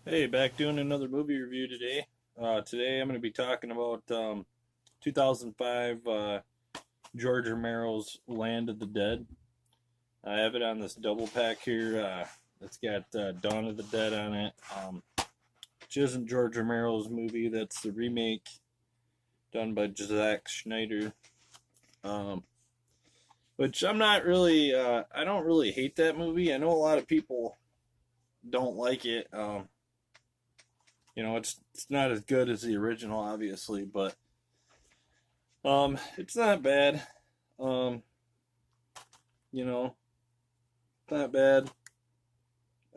Hey, back doing another movie review today. Today I'm going to be talking about 2005 George Romero's Land of the Dead. I have it on this double pack here. It's got Dawn of the Dead on it, which isn't George Romero's movie. That's the remake done by Zack Schneider. Um, which I'm not really, I don't really hate that movie. I know a lot of people don't like it. It's not as good as the original, obviously, but it's not bad. Um, you know, not bad.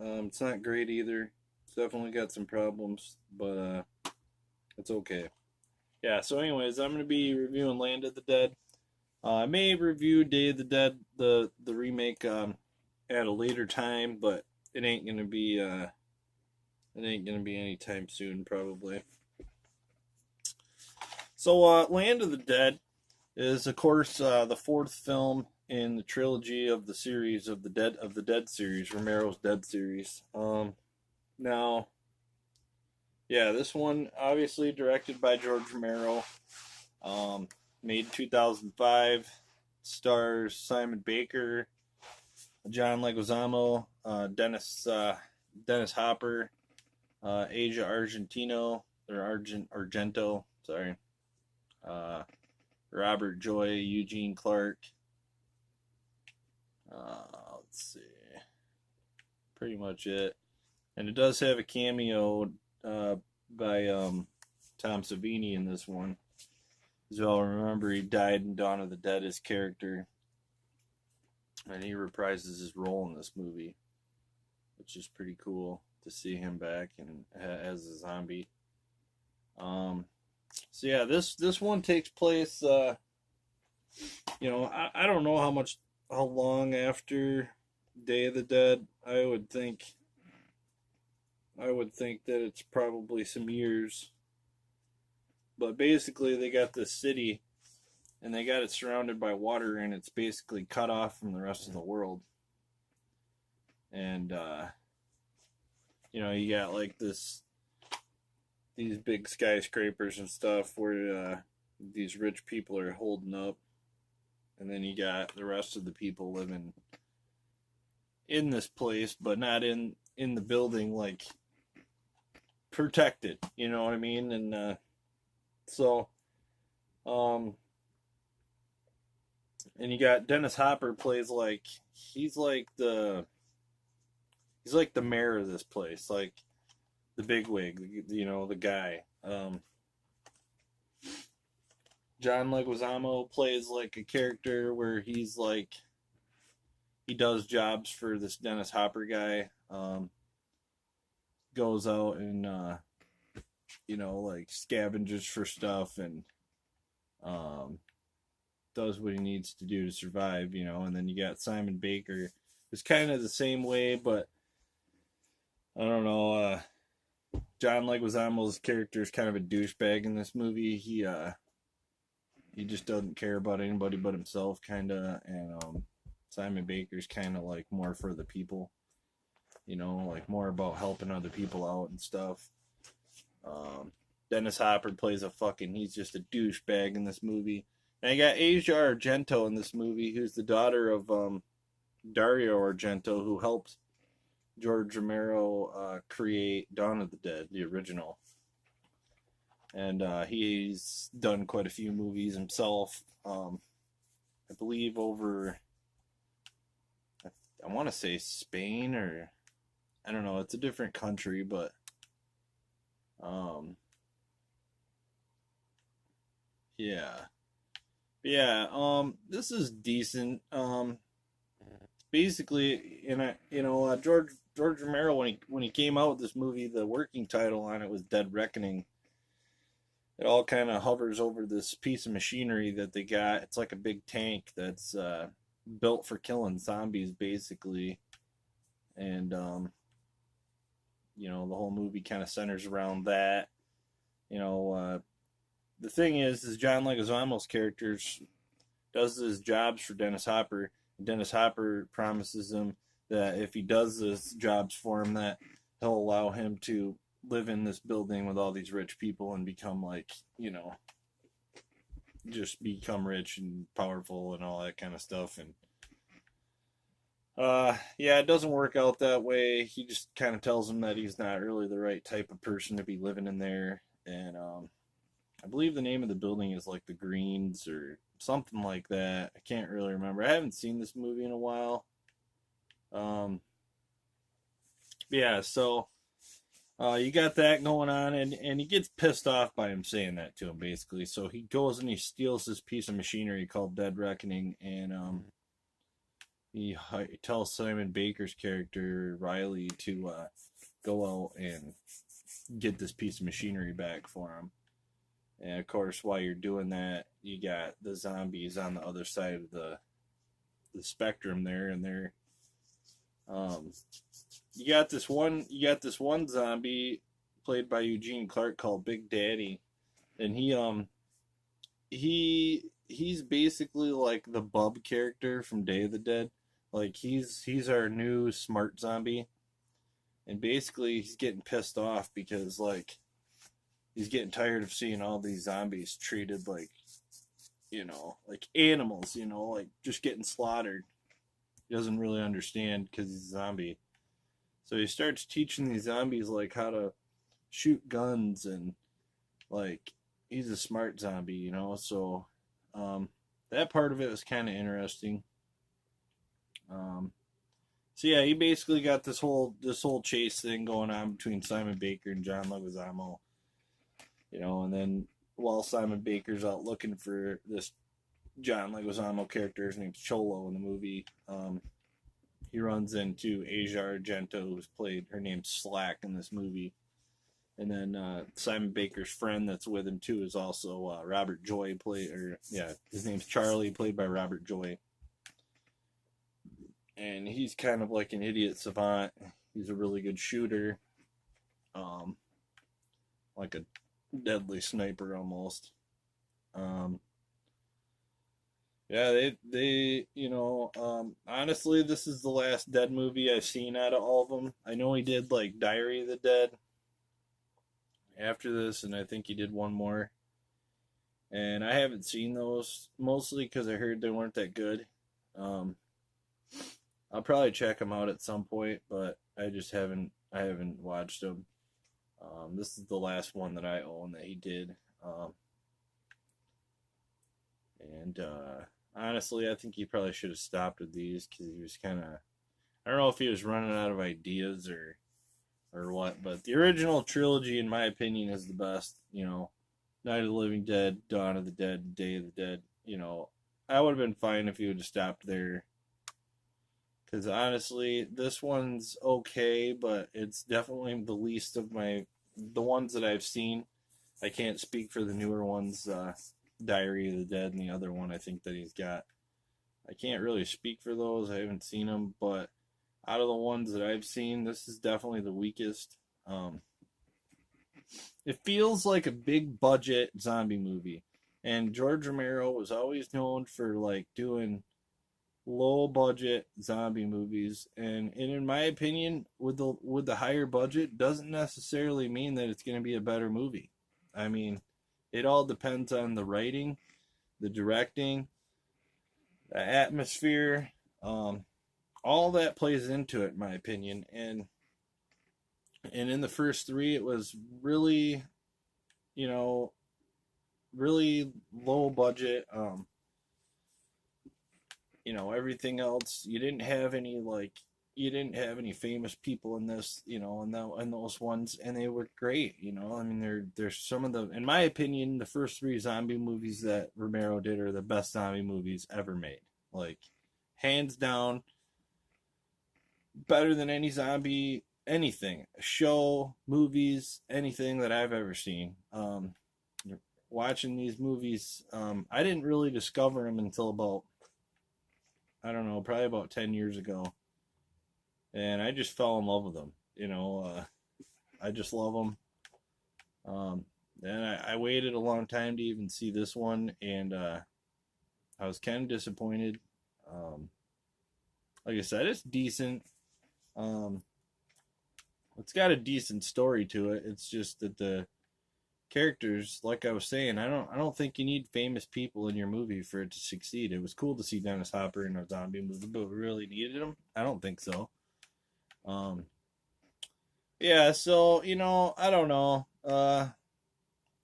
It's not great either. It's definitely got some problems, but it's okay. Yeah. So, anyways, I'm gonna be reviewing Land of the Dead. I may review Day of the Dead, the remake, at a later time, but it ain't gonna be anytime soon, probably. So, Land of the Dead is, of course, the fourth film in the trilogy of the series of the Dead series, Romero's Dead series. Now, yeah, this one obviously directed by George Romero, um, made 2005, stars Simon Baker, John Leguizamo, Dennis Hopper, Asia Argento, sorry, uh, Robert Joy, Eugene Clark. Let's see, pretty much it. And it does have a cameo by Tom Savini in this one. As well, remember he died in Dawn of the Dead, his character, and he reprises his role in this movie, which is pretty cool to see him back and as a zombie. So yeah, this one takes place. I don't know how long after Day of the Dead. I would think that it's probably some years. But basically, they got this city, and they got it surrounded by water, and it's basically cut off from the rest of the world. And you got like these big skyscrapers and stuff where these rich people are holding up, and then you got the rest of the people living in this place, but not in the building, like protected. You know what I mean? And so, um, and you got Dennis Hopper plays like he's like the he's like the mayor of this place, like the bigwig, the guy. John Leguizamo plays like a character where he's like he does jobs for this Dennis Hopper guy. Goes out and like scavenges for stuff and um, does what he needs to do to survive. And then you got Simon Baker. It's kind of the same way, but I don't know. John Leguizamo's character is kind of a douchebag in this movie. He just doesn't care about anybody but himself, kind of, and Simon Baker's kind of like more for the people, like more about helping other people out and stuff. Dennis Hopper plays he's just a douchebag in this movie. And I got Asia Argento in this movie, who's the daughter of Dario Argento, who helped George Romero create Dawn of the Dead, the original. And he's done quite a few movies himself. I believe over, I want to say Spain, or I don't know. It's a different country, but yeah, this is decent. Basically, George Romero, when he came out with this movie, the working title on it was Dead Reckoning. It all kind of hovers over this piece of machinery that they got. It's like a big tank that's built for killing zombies, basically. And the whole movie kind of centers around that. The thing is John Leguizamo's character does his jobs for Dennis Hopper. Dennis Hopper promises him that if he does his jobs for him, that he'll allow him to live in this building with all these rich people and become like, just become rich and powerful and all that kind of stuff. And yeah, it doesn't work out that way. He just kind of tells him that he's not really the right type of person to be living in there. And I believe the name of the building is like the Greens or something like that. I can't really remember. I haven't seen this movie in a while. Yeah, so you got that going on, and he gets pissed off by him saying that to him, basically. So he goes and he steals this piece of machinery called Dead Reckoning, and he tells Simon Baker's character, Riley, to go out and get this piece of machinery back for him. And of course, while you're doing that, you got the zombies on the other side of the spectrum there, and they're you got this one zombie played by Eugene Clark called Big Daddy, and he's basically like the Bub character from Day of the Dead. Like he's our new smart zombie, and basically he's getting pissed off because like he's getting tired of seeing all these zombies treated like like animals, like just getting slaughtered. He doesn't really understand because he's a zombie. So he starts teaching these zombies like how to shoot guns, and like he's a smart zombie, So that part of it was kind of interesting. So yeah, he basically got this whole chase thing going on between Simon Baker and John Leguizamo, and then while Simon Baker's out looking for this John Leguizamo character, his name's Cholo in the movie, he runs into Asia Argento, her name's Slack in this movie. And then Simon Baker's friend that's with him too is also Robert Joy, his name's Charlie, played by Robert Joy. And he's kind of like an idiot savant. He's a really good shooter. Like a deadly sniper almost. Yeah, they honestly, this is the last Dead movie I've seen out of all of them. I know he did like Diary of the Dead after this, and I think he did one more. And I haven't seen those, mostly because I heard they weren't that good. I'll probably check them out at some point, but I haven't watched them. This is the last one that I own that he did. And honestly, I think he probably should have stopped with these because he was kind of, I don't know if he was running out of ideas or what, but the original trilogy, in my opinion, is the best. Night of the Living Dead, Dawn of the Dead, Day of the Dead. I would have been fine if he would have stopped there. Because honestly, this one's okay, but it's definitely the least of the ones that I've seen. I can't speak for the newer ones, Diary of the Dead and the other one I think that he's got. I can't really speak for those. I haven't seen them, but out of the ones that I've seen, this is definitely the weakest. It feels like a big budget zombie movie, and George Romero was always known for like doing low budget zombie movies, and in my opinion, with the higher budget doesn't necessarily mean that it's going to be a better movie. I mean, it all depends on the writing, the directing, the atmosphere, all that plays into it, in my opinion. And in the first three, it was really, really low budget. Everything else, you didn't have any famous people in this, in those ones, and they were great. I mean, there's some of in my opinion, the first three zombie movies that Romero did are the best zombie movies ever made. Like, hands down, better than any zombie, anything, show, movies, anything that I've ever seen. Watching these movies, I didn't really discover them until about, I don't know, probably about 10 years ago. And I just fell in love with them. I just love them. Then I waited a long time to even see this one, and I was kind of disappointed. Like I said, it's decent. it's got a decent story to it. It's just that the characters, like I was saying, I don't think you need famous people in your movie for it to succeed. It was cool to see Dennis Hopper in a zombie movie, but we really needed him? I don't think so. Um, yeah, so I don't know.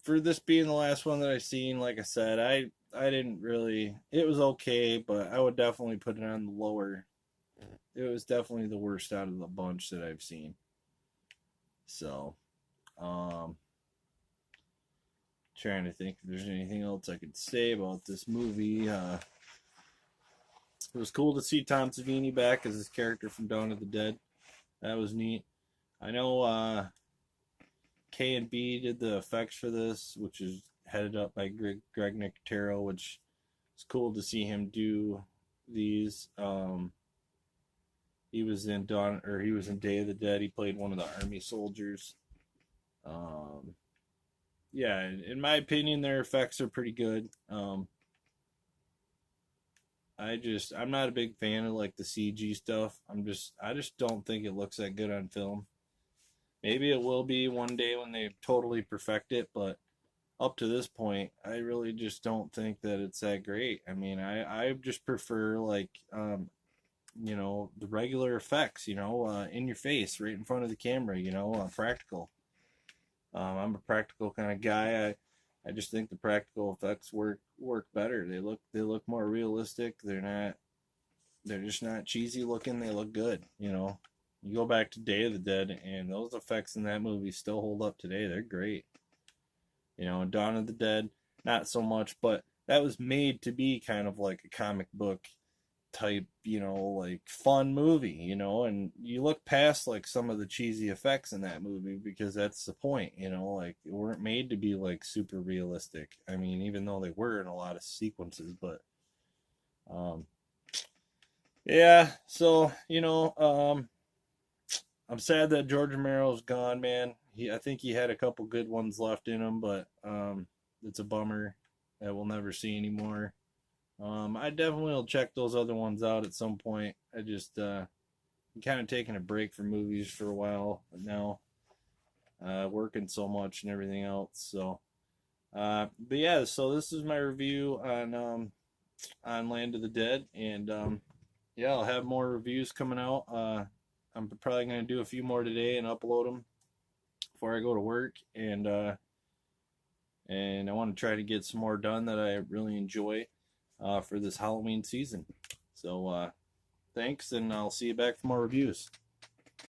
For this being the last one that I seen, like I said, I didn't really. It was okay, but I would definitely put it on the lower. It was definitely the worst out of the bunch that I've seen. So, um, trying to think if there's anything else I could say about this movie. It was cool to see Tom Savini back as his character from Dawn of the Dead. That was neat. I know K and B did the effects for this, which is headed up by Greg Nicotero, which is cool to see him do these. He was in he was in Day of the Dead. He played one of the army soldiers. Um, yeah, in my opinion, their effects are pretty good. I'm not a big fan of like the CG stuff. I just don't think it looks that good on film. Maybe it will be one day when they totally perfect it, but up to this point, I really just don't think that it's that great. I mean, I just prefer like the regular effects, in your face, right in front of the camera, practical. I'm a practical kind of guy. I just think the practical effects work better. They look more realistic. They're just not cheesy looking. They look good. You go back to Day of the Dead, and those effects in that movie still hold up today. They're great. Dawn of the Dead, not so much, but that was made to be kind of like a comic book type, like fun movie, and you look past like some of the cheesy effects in that movie because that's the point, like they weren't made to be like super realistic. I mean, even though they were in a lot of sequences, but um yeah, so I'm sad that George Romero's gone, man. I think he had a couple good ones left in him, but it's a bummer that we'll never see anymore. I definitely will check those other ones out at some point. I just I'm kind of taking a break from movies for a while now, working so much and everything else. So, but yeah, so this is my review on Land of the Dead, and yeah, I'll have more reviews coming out. I'm probably gonna do a few more today and upload them before I go to work, and I want to try to get some more done that I really enjoy for this Halloween season. So thanks, and I'll see you back for more reviews.